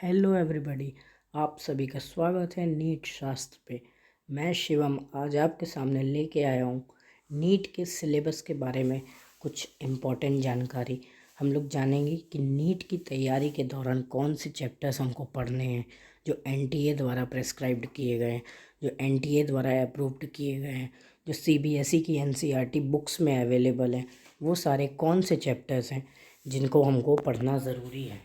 Hello everybody, आप सभी का स्वागत है नीट शास्त्र पे। मैं शिवम आज आपके सामने लेके आया हूँ नीट के सिलेबस के बारे में कुछ इम्पोर्टेंट जानकारी। हम लोग जानेंगे कि नीट की तैयारी के दौरान कौन से चैप्टर्स हमको पढ़ने हैं जो एनटीए द्वारा प्रेस्क्राइब्ड किए गए हैं, जो एनटीए द्वारा अप्रूव्ड किए गए हैं, जो सीबीएसई की एनसीईआरटी बुक्स में अवेलेबल हैं। वो सारे कौन से चैप्टर्स हैं जिनको हमको पढ़ना ज़रूरी है।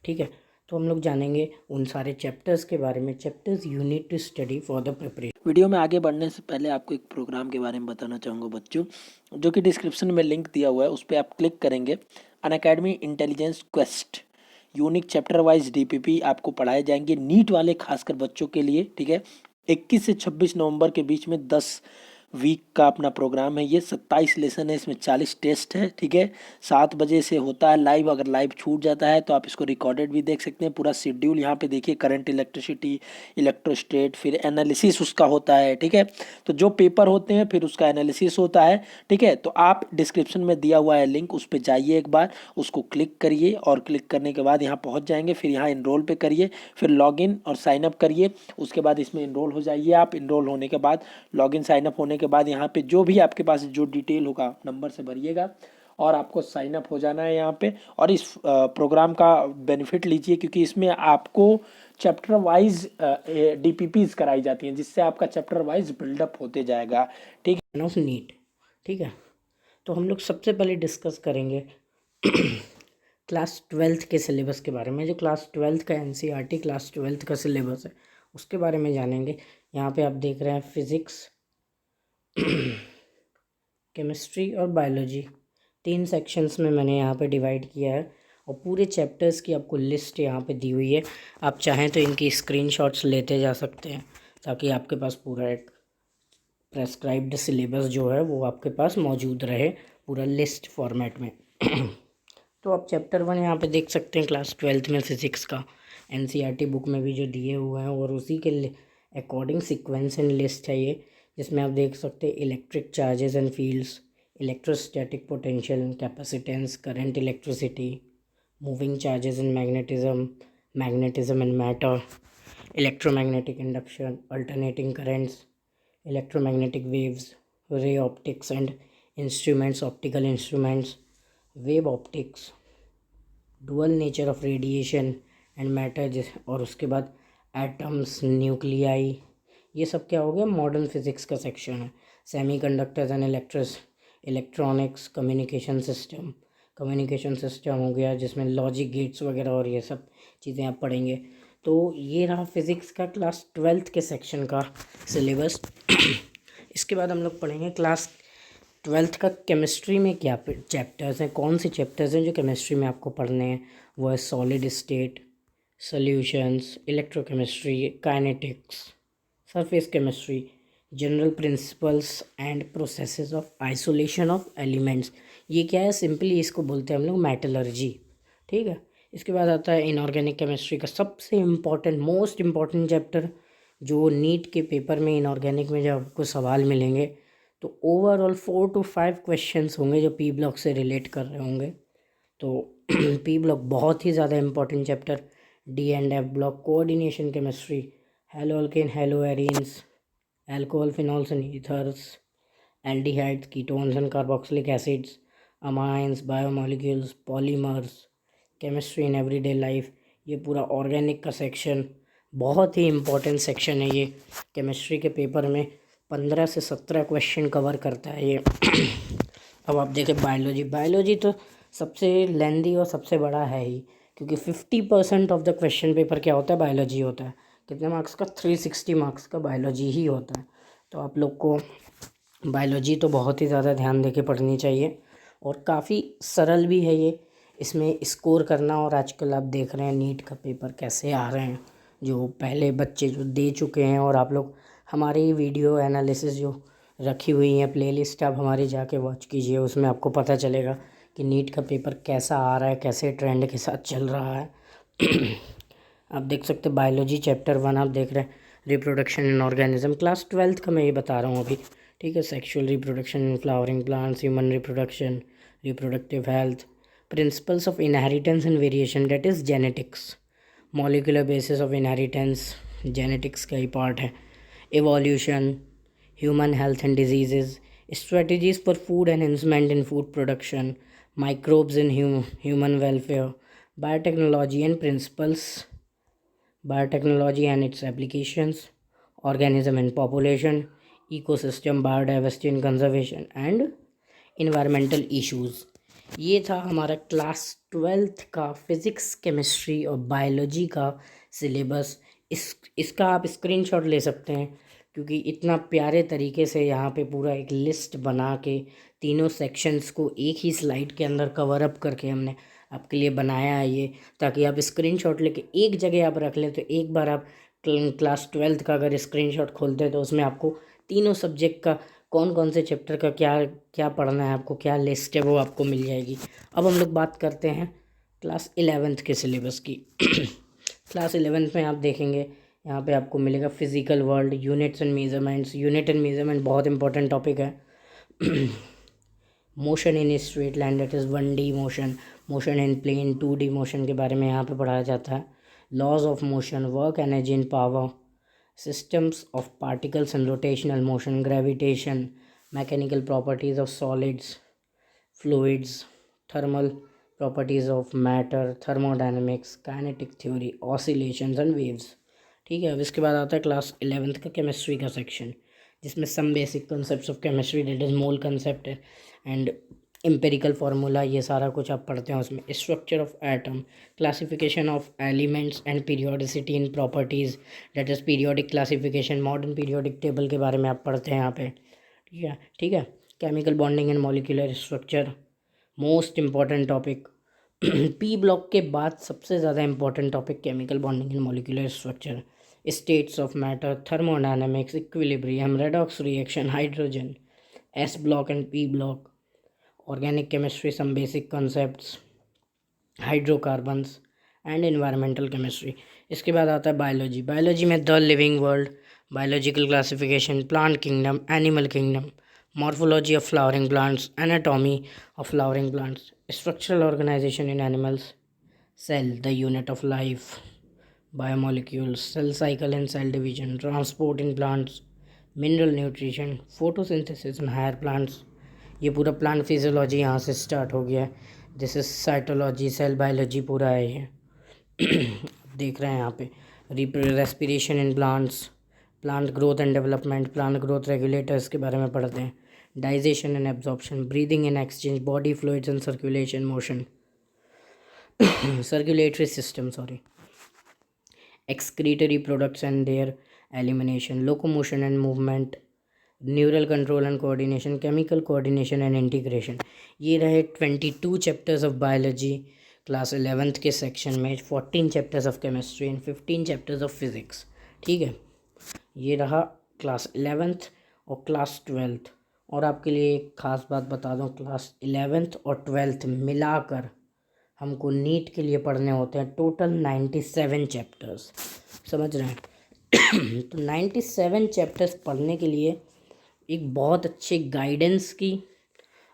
ठीक है, तो हम लोग जानेंगे उन सारे चैप्टर्स के बारे में। Chapters you need to study for the preparation. Video में आगे बढ़ने से पहले आपको एक प्रोग्राम के बारे में बताना चाहूँगा बच्चों, जो कि डिस्क्रिप्शन में लिंक दिया हुआ है, उस पर आप क्लिक करेंगे। Unacademy intelligence quest unique chapter wise DPP आपको पढ़ाए जाएंगे नीट वाले खासकर बच्चों के लिए। ठीक है, 21 से 26 नवंबर के बीच में 10 वीक का अपना प्रोग्राम है। ये 27 लेसन है, इसमें 40 टेस्ट है। ठीक है, 7 बजे से होता है लाइव। अगर लाइव छूट जाता है तो आप इसको रिकॉर्डेड भी देख सकते हैं। पूरा शेड्यूल यहाँ पे देखिए, करंट इलेक्ट्रिसिटी, इलेक्ट्रोस्टेट, फिर एनालिसिस उसका होता है। ठीक है, तो जो पेपर होते हैं फिर उसका एनालिसिस होता है। ठीक है, तो आप डिस्क्रिप्शन में दिया हुआ है लिंक, उस पर जाइए, एक बार उसको क्लिक करिए और क्लिक करने के बाद यहाँ पहुँच जाएंगे। फिर यहाँ इनरोल पे करिए, फिर लॉगिन और साइन अप करिए। उसके बाद इसमें इनरोल हो जाइए आप। इनरोल होने के बाद लॉगिन साइन अप होने के बाद यहाँ पे जो भी आपके पास जो डिटेल होगा नंबर से भरिएगा और आपको साइन अप हो जाना है यहाँ पे। और इस प्रोग्राम का बेनिफिट लीजिए, क्योंकि इसमें आपको चैप्टर वाइज डीपीपीज कराई जाती हैं, जिससे आपका चैप्टर वाइज बिल्डअप होते जाएगा। ठीक है, ऑफ नीट। ठीक है, तो हम लोग सबसे पहले डिस्कस करेंगे क्लास 12th के सिलेबस के बारे में। जो क्लास 12th का एनसीईआरटी क्लास 12th का सिलेबस है उसके बारे में जानेंगे। यहाँ पे आप देख रहे हैं फिज़िक्स, केमिस्ट्री और बायोलॉजी, 3 सेक्शंस में मैंने यहाँ पे डिवाइड किया है और पूरे चैप्टर्स की आपको लिस्ट यहाँ पे दी हुई है। आप चाहें तो इनकी स्क्रीनशॉट्स लेते जा सकते हैं ताकि आपके पास पूरा एक प्रेस्क्राइब्ड सिलेबस जो है वो आपके पास मौजूद रहे पूरा लिस्ट फॉर्मेट में। तो आप चैप्टर 1 यहाँ पे देख सकते हैं क्लास 12th में फिज़िक्स का, एनसीईआरटी बुक में भी जो दिए हुए हैं और उसी के अकॉर्डिंग सीक्वेंस एंड लिस्ट है ये, जिसमें आप देख सकते हैं electric charges and fields, electrostatic potential, capacitance, current, electricity, moving charges and magnetism and matter, electromagnetic induction, alternating currents, electromagnetic waves, ray optics and instruments, optical instruments, wave optics, dual nature of radiation and matter, और उसके बाद atoms, nuclei, ये सब क्या हो गया modern physics का section है। Semi conductors and electronics, communication system हो गया जिसमें लॉजिक गेट्स वगैरह और ये सब चीज़ें आप पढ़ेंगे। तो ये रहा फिज़िक्स का क्लास 12th के सेक्शन का सिलेबस। इसके बाद हम लोग पढ़ेंगे क्लास 12th का केमिस्ट्री में क्या चैप्टर्स हैं, कौन से चैप्टर्स हैं जो केमिस्ट्री में आपको पढ़ने हैं। वो है solid state, solutions, electrochemistry, kinetics, surface chemistry, general principles and processes of isolation of elements. ये क्या है, सिंपली इसको बोलते हैं हम लोग मेटलर्जी। ठीक है, इसके बाद आता है इनऑर्गेनिक केमिस्ट्री का सबसे इम्पॉर्टेंट, मोस्ट इम्पॉर्टेंट चैप्टर, जो नीट के पेपर में इनऑर्गेनिक में जब आपको सवाल मिलेंगे तो ओवरऑल 4 to 5 क्वेश्चंस होंगे जो पी ब्लॉक से रिलेट कर रहे होंगे। तो पी ब्लॉक बहुत ही ज़्यादा important chapter. D and F block, coordination chemistry, hello alkane, hello arenes, alcohol, phenols and ethers, aldehydes, ketones and carboxylic acids, amines, biomolecules, polymers, chemistry in everyday life. ये पूरा organic का section बहुत ही important section है ये। Chemistry के paper में 15 से 17 question cover करता है ये। अब आप देखें बायोलॉजी तो सबसे लेंदी और सबसे बड़ा है ही, क्योंकि 50% ऑफ द क्वेश्चन पेपर क्या होता है, बायोलॉजी होता है। कितने मार्क्स का, 360 मार्क्स का बायोलॉजी ही होता है। तो आप लोग को बायोलॉजी तो बहुत ही ज़्यादा ध्यान दे के पढ़नी चाहिए और काफ़ी सरल भी है ये इसमें स्कोर करना। और आजकल आप देख रहे हैं नीट का पेपर कैसे आ रहे हैं, जो पहले बच्चे जो दे चुके हैं, और आप लोग हमारी वीडियो एनालिसिस जो रखी हुई है प्लेलिस्ट आप हमारी जाके वॉच कीजिए, उसमें आपको पता चलेगा कि नीट का पेपर कैसा आ रहा है, कैसे ट्रेंड के साथ चल रहा है। आप देख सकते हैं बायोलॉजी चैप्टर 1 आप देख रहे हैं, reproduction in organism, class 12th का मैं ये बता रहा हूँ अभी। ठीक है, sexual reproduction in flowering plants, human reproduction, reproductive health, principles of inheritance and variation, that is genetics, molecular basis of inheritance, genetics का ही पार्ट है, evolution, human health and diseases, strategies for food enhancement in food production, microbes in human welfare, biotechnology and principles, biotechnology and its applications, organism and population, ecosystem, biodiversity and conservation, and environmental issues. ये था हमारा class 12th का physics, chemistry और biology का syllabus. इसका आप screenshot ले सकते हैं, क्योंकि इतना प्यारे तरीके से यहाँ पे पूरा एक लिस्ट बना के तीनों सेक्शंस को एक ही स्लाइड के अंदर कवर अप करके हमने आपके लिए बनाया है ये, ताकि आप स्क्रीनशॉट लेके एक जगह आप रख लें। तो एक बार आप क्लास 12th का अगर स्क्रीनशॉट खोलते हैं तो उसमें आपको तीनों सब्जेक्ट का कौन कौन से चैप्टर का क्या क्या पढ़ना है, आपको क्या लिस्ट है, वो आपको मिल जाएगी। अब हम लोग बात करते हैं क्लास 11th के सिलेबस की। क्लास 11th में आप देखेंगे यहाँ पे आपको मिलेगा physical world, units and measurements. Unit and measurement बहुत इंपॉर्टेंट टॉपिक है। Motion in straight line, that is 1D motion, motion in plane 2D motion के बारे में यहाँ पे पढ़ाया जाता है। Laws of motion, work energy and power, systems of particles and rotational motion, gravitation, mechanical properties of solids, fluids, thermal properties of matter, thermodynamics, kinetic theory, oscillations and waves। ठीक है। अब इसके बाद आता है क्लास 11th का chemistry का section, जिसमें some basic concepts of chemistry, that is mole concept and empirical formula, ये सारा कुछ आप पढ़ते हैं उसमें। Structure of atom, classification of elements and periodicity in properties, that is periodic classification, modern periodic table के बारे में आप पढ़ते हैं यहाँ पे। ठीक है। Chemical bonding and molecular structure, most important topic. P block के बाद सबसे ज़्यादा important topic chemical bonding and molecular structure, states of matter, thermodynamics, equilibrium, redox reaction, hydrogen, S block and P block, organic chemistry, some basic concepts, hydrocarbons and environmental chemistry. इसके बाद आता है biology. Biology में the living world, biological classification, plant kingdom, animal kingdom, morphology of flowering plants, anatomy of flowering plants, structural organisation in animals, cell the unit of life, biomolecules, cell cycle and cell division, transport in plants, mineral nutrition, photosynthesis in higher plants. ये पूरा plant physiology यहाँ से start हो गया है। This is cytology, cell biology पूरा है ये। देख रहे हैं यहाँ पे respiration in plants, plant growth and development, plant growth regulators के बारे में पढ़ते हैं। Digestion and absorption, breathing and exchange, body fluids and circulation motion, circulatory system sorry, excretory products and their elimination, locomotion and movement, neural control and coordination, chemical coordination and integration. ये रहे 22 chapters of biology class 11th के section में, 14 chapters of chemistry and 15 chapters of physics. ठीक है। ये रहा class 11th और class 12th। और आपके लिए एक ख़ास बात बता दूं, क्लास 11th और 12th मिलाकर हमको नीट के लिए पढ़ने होते हैं टोटल 97 चैप्टर्स। समझ रहे हैं? तो 97 चैप्टर्स पढ़ने के लिए एक बहुत अच्छे गाइडेंस की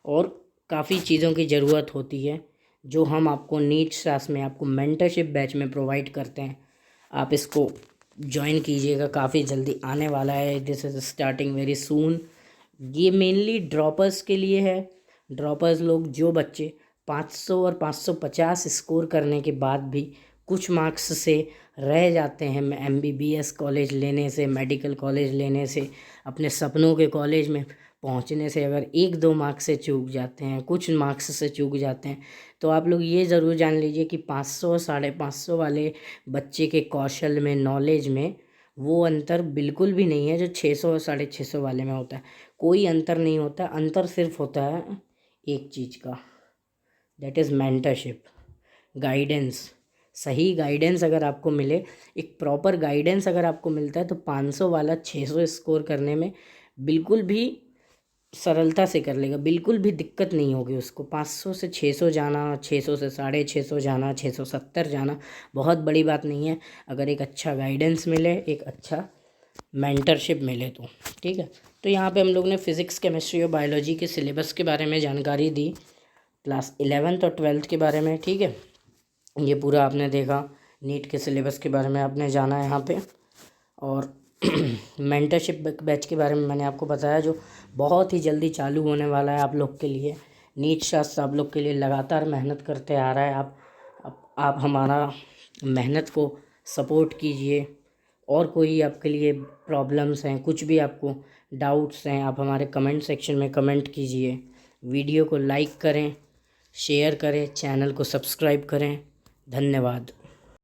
और काफ़ी चीज़ों की ज़रूरत होती है, जो हम आपको नीट क्लास में, आपको मेंटरशिप बैच में प्रोवाइड करते हैं। आप इसको ज्वाइन कीजिएगा, काफ़ी जल्दी आने वाला है। This is starting very soon. ये मेनली ड्रॉपर्स के लिए है। ड्रॉपर्स लोग, जो बच्चे 500 और 550 स्कोर करने के बाद भी कुछ मार्क्स से रह जाते हैं MBBS कॉलेज लेने से, मेडिकल कॉलेज लेने से, अपने सपनों के कॉलेज में पहुंचने से, अगर 1-2 मार्क्स से चूक जाते हैं, कुछ मार्क्स से चूक जाते हैं, तो आप लोग ये ज़रूर जान लीजिए कि 500 550 वाले बच्चे के कौशल में, नॉलेज में वो अंतर बिल्कुल भी नहीं है जो 600 और 650 वाले में होता है। कोई अंतर नहीं होता। अंतर सिर्फ होता है एक चीज़ का, दैट इज़ मेंटरशिप, गाइडेंस। सही गाइडेंस अगर आपको मिले, एक प्रॉपर गाइडेंस अगर आपको मिलता है, तो 500 वाला 600 स्कोर करने में बिल्कुल भी सरलता से कर लेगा, बिल्कुल भी दिक्कत नहीं होगी उसको। 500 से 600 जाना, 600 से 650 जाना, 670 जाना बहुत बड़ी बात नहीं है, अगर एक अच्छा गाइडेंस मिले, एक अच्छा मेंटरशिप मिले तो। ठीक है। तो यहाँ पे हम लोग ने फ़िज़िक्स, केमिस्ट्री और बायोलॉजी के सिलेबस के बारे में जानकारी दी, क्लास 11th और 12th के बारे में। ठीक है। ये पूरा आपने देखा, नीट के सिलेबस के बारे में आपने जाना है यहाँ पे। और मेंटरशिप बैच के बारे में मैंने आपको बताया, जो बहुत ही जल्दी चालू होने वाला है आप लोग के लिए। नीट शास्त्र आप लोग के लिए लगातार मेहनत करते आ रहा है। आप हमारा मेहनत को सपोर्ट कीजिए। और कोई आपके लिए प्रॉब्लम्स हैं, कुछ भी आपको डाउट्स हैं, आप हमारे कमेंट सेक्शन में कमेंट कीजिए। वीडियो को लाइक करें, शेयर करें, चैनल को सब्सक्राइब करें। धन्यवाद।